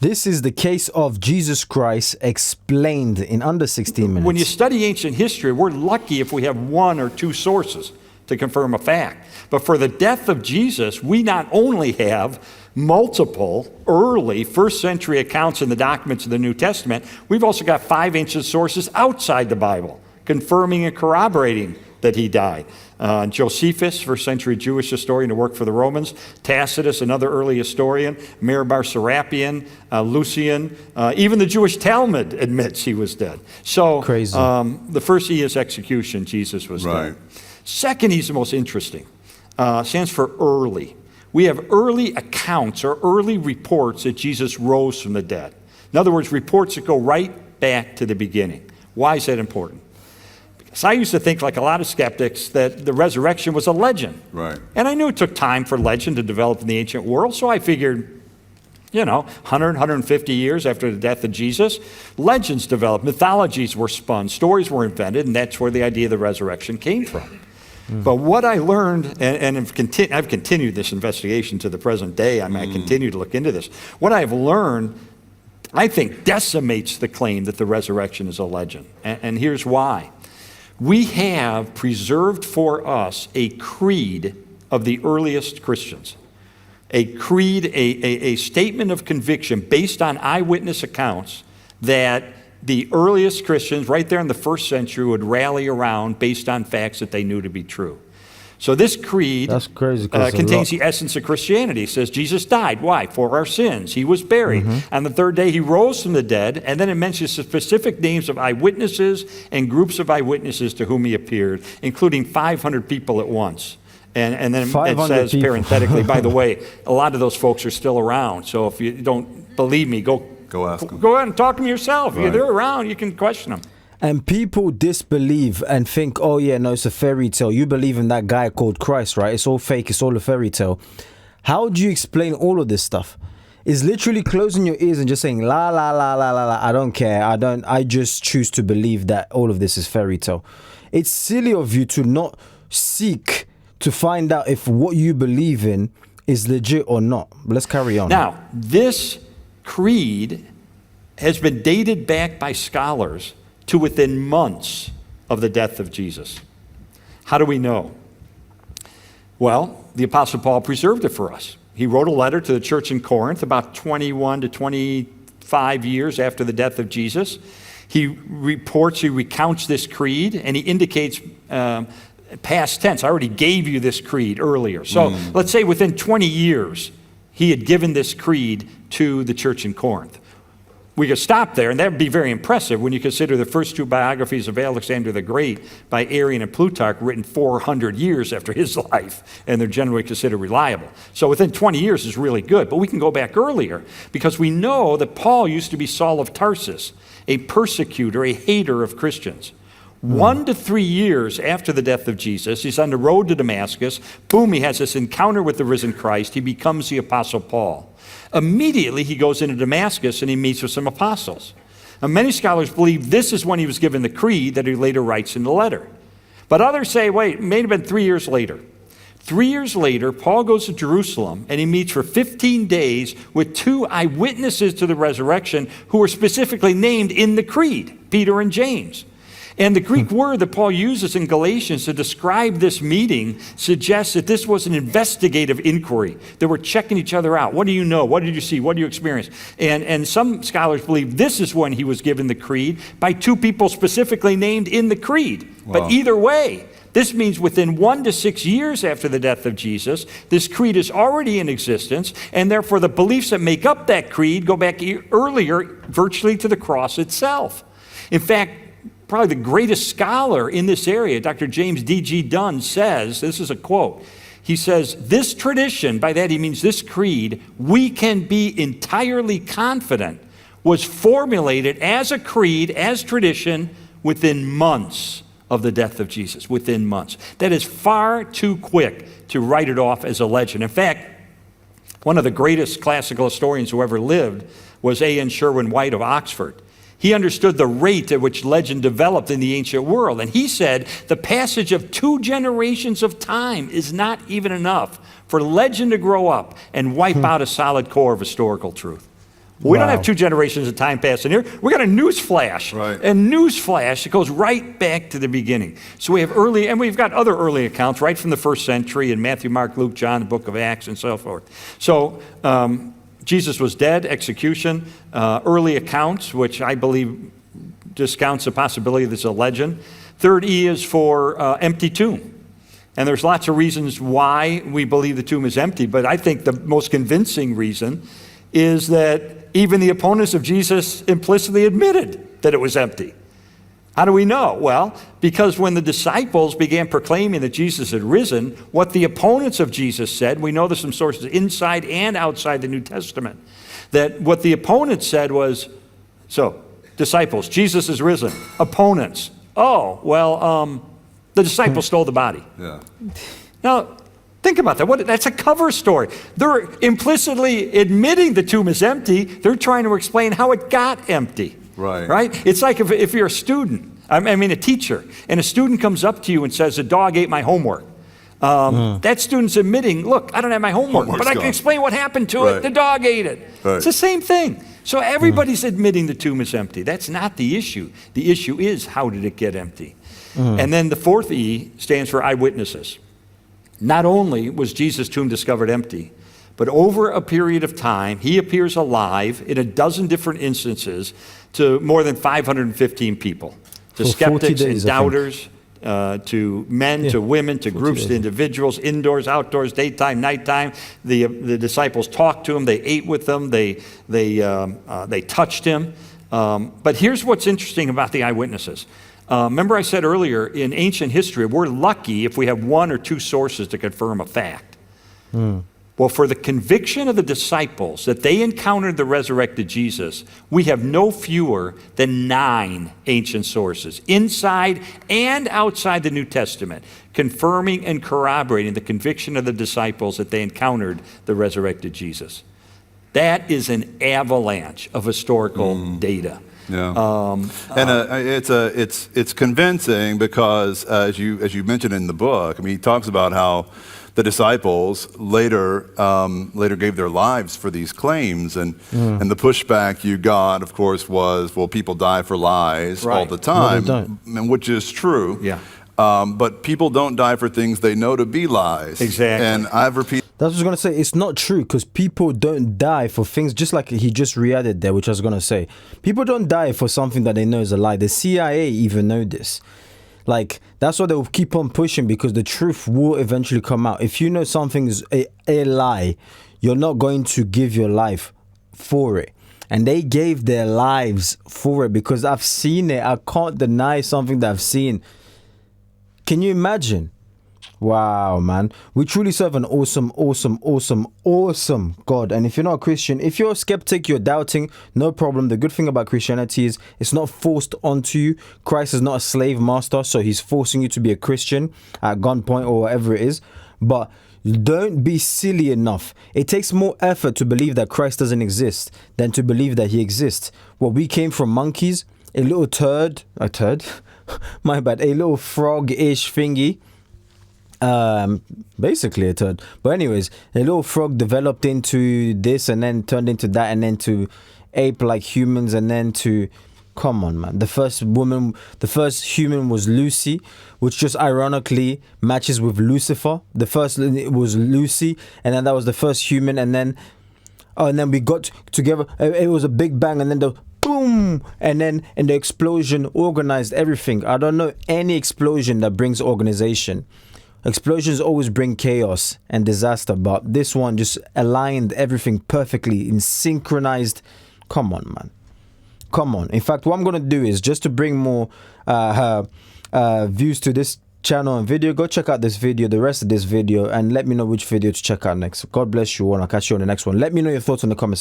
This is the case of Jesus Christ explained in under 16 minutes. When you study ancient history, we're lucky if we have one or two sources to confirm a fact. But for the death of Jesus, we not only have multiple early first century accounts in the documents of the New Testament, we've also got 5 ancient sources outside the Bible confirming and corroborating that he died. Josephus, first century Jewish historian who worked for the Romans, Tacitus, another early historian, Mirabar Serapion, Lucian, even the Jewish Talmud admits he was dead. So Crazy. The first E is execution, Jesus was dead. Second E is the most interesting. Stands for early. We have early accounts or early reports that Jesus rose from the dead. In other words, reports that go right back to the beginning. Why is that important? Because I used to think, like a lot of skeptics, that the resurrection was a legend. Right. And I knew it took time for legend to develop in the ancient world, so I figured, 100, 150 years after the death of Jesus, legends developed, mythologies were spun, stories were invented, and that's where the idea of the resurrection came from. But what I learned, and I've continued this investigation to the present day, I continue to look into this. What I've learned, I think, decimates the claim that the resurrection is a legend. And here's why. We have preserved for us a creed of the earliest Christians. A creed, a statement of conviction based on eyewitness accounts that the earliest Christians, right there in the first century, would rally around based on facts that they knew to be true. So this creed That's crazy, contains the essence of Christianity. It says Jesus died. Why? For our sins. He was buried. On the third day, he rose from the dead. And then it mentions the specific names of eyewitnesses and groups of eyewitnesses to whom he appeared, including 500 people at once. And then it says parenthetically, by the way, a lot of those folks are still around. So if you don't believe me, go ask them. Go ahead and talk to them yourself. Right. If they're around, you can question them. And people disbelieve and think, oh yeah, no, it's a fairy tale. You believe in that guy called Christ, right? It's all fake. It's all a fairy tale. How do you explain all of this stuff? It's literally closing your ears and just saying, la, la, la, la, la, la. I don't care. I just choose to believe that all of this is fairy tale. It's silly of you to not seek to find out if what you believe in is legit or not. But let's carry on. Now, this creed has been dated back by scholars to within months of the death of Jesus. How do we know? Well, the Apostle Paul preserved it for us. He wrote a letter to the church in Corinth about 21 to 25 years after the death of Jesus. He recounts this creed, and he indicates past tense. I already gave you this creed earlier. So let's say within 20 years, he had given this creed to the church in Corinth. We could stop there, and that would be very impressive when you consider the first 2 biographies of Alexander the Great by Arrian and Plutarch, written 400 years after his life, and they're generally considered reliable. So within 20 years is really good, but we can go back earlier because we know that Paul used to be Saul of Tarsus, a persecutor, a hater of Christians. 1 to 3 years after the death of Jesus, he's on the road to Damascus. Boom, he has this encounter with the risen Christ. He becomes the Apostle Paul. Immediately, he goes into Damascus and he meets with some apostles. Now, many scholars believe this is when he was given the creed that he later writes in the letter. But others say, wait, it may have been 3 years later. 3 years later, Paul goes to Jerusalem and he meets for 15 days with 2 eyewitnesses to the resurrection who are specifically named in the creed, Peter and James. And the Greek word that Paul uses in Galatians to describe this meeting suggests that this was an investigative inquiry. They were checking each other out. What do you know? What did you see? What do you experience? And some scholars believe this is when he was given the creed by 2 people specifically named in the creed. Wow. But either way, this means within 1 to 6 years after the death of Jesus, this creed is already in existence, and therefore the beliefs that make up that creed go back earlier virtually to the cross itself. In fact, probably the greatest scholar in this area, Dr. James D.G. Dunn, says, this is a quote, he says, this tradition, by that he means this creed, we can be entirely confident was formulated as a creed, as tradition, within months of the death of Jesus, within months. That is far too quick to write it off as a legend. In fact, one of the greatest classical historians who ever lived was A.N. Sherwin White of Oxford. He understood the rate at which legend developed in the ancient world. And he said the passage of 2 generations of time is not even enough for legend to grow up and wipe out a solid core of historical truth. We don't Wow. have 2 generations of time passing here. We got a news flash. Right. And news flash, it goes right back to the beginning. So we have early, and we've got other early accounts right from the first century in Matthew, Mark, Luke, John, the book of Acts, and so forth. So Jesus was dead, execution, early accounts, which I believe discounts the possibility that it's a legend. Third E is for empty tomb. And there's lots of reasons why we believe the tomb is empty, but I think the most convincing reason is that even the opponents of Jesus implicitly admitted that it was empty. How do we know? Well, because when the disciples began proclaiming that Jesus had risen, what the opponents of Jesus said, we know there's some sources inside and outside the New Testament, that what the opponents said was, so, disciples, Jesus is risen. Opponents, oh, well, the disciples stole the body. Yeah. Now, think about that. That's a cover story. They're implicitly admitting the tomb is empty. They're trying to explain how it got empty. Right. Right? It's like if you're a student, I mean a teacher, and a student comes up to you and says, a dog ate my homework. That student's admitting, look, I don't have my homework, Homework's but I can gone. explain what happened to Right. it. The dog ate it. Right. It's the same thing. So everybody's admitting the tomb is empty. That's not the issue. The issue is, how did it get empty? And then the fourth E stands for eyewitnesses. Not only was Jesus' tomb discovered empty, but over a period of time, he appears alive in a dozen different instances to more than 515 people, to For 40 skeptics and days, I think. doubters, to men, Yeah, to women, to 40 groups, days. to individuals, indoors, outdoors, daytime, nighttime. The disciples talked to him. They ate with him. They touched him. But here's what's interesting about the eyewitnesses. Remember I said earlier, in ancient history, we're lucky if we have 1 or 2 sources to confirm a fact. Well, for the conviction of the disciples that they encountered the resurrected Jesus, we have no fewer than 9 ancient sources, inside and outside the New Testament, confirming and corroborating the conviction of the disciples that they encountered the resurrected Jesus. That is an avalanche of historical data. Yeah. It's convincing because as you mentioned in the book, I mean, he talks about how the disciples later gave their lives for these claims, and the pushback you got, of course, was, well, people die for lies all Right. the time, No, they don't. and which is true. Yeah. But people don't die for things they know to be lies. Exactly. And I've repeated. That's what I was gonna say. It's not true because people don't die for things, just like he just re-added there, which I was gonna say. People don't die for something that they know is a lie. The CIA even know this. Like, that's why they'll keep on pushing, because the truth will eventually come out. If you know something is a lie, you're not going to give your life for it. And they gave their lives for it, because I've seen it. I can't deny something that I've seen. Can you imagine? Wow, man. We truly serve an awesome, awesome, awesome, awesome God. And if you're not a Christian, if you're a skeptic, you're doubting, no problem. The good thing about Christianity is it's not forced onto you. Christ is not a slave master, so he's forcing you to be a Christian at gunpoint or whatever it is. But don't be silly enough. It takes more effort to believe that Christ doesn't exist than to believe that he exists. Well, we came from monkeys, a little turd, my bad, a little frog-ish thingy. Basically a turd. But anyways, a little frog developed into this and then turned into that and then to ape like humans and then to... Come on, man. The first human was Lucy, which just ironically matches with Lucifer. The first was Lucy, and then that was the first human, and then we got together. It was a big bang, and then the boom, and then the explosion organized everything. I don't know any explosion that brings organization. Explosions always bring chaos and disaster, but this one just aligned everything perfectly in synchronized. Come on, man. Come on. In fact, what I'm going to do is just to bring more views to this channel and video, go check out this video, the rest of this video, and let me know which video to check out next. God bless you all, and I'll catch you on the next one. Let me know your thoughts in the comments.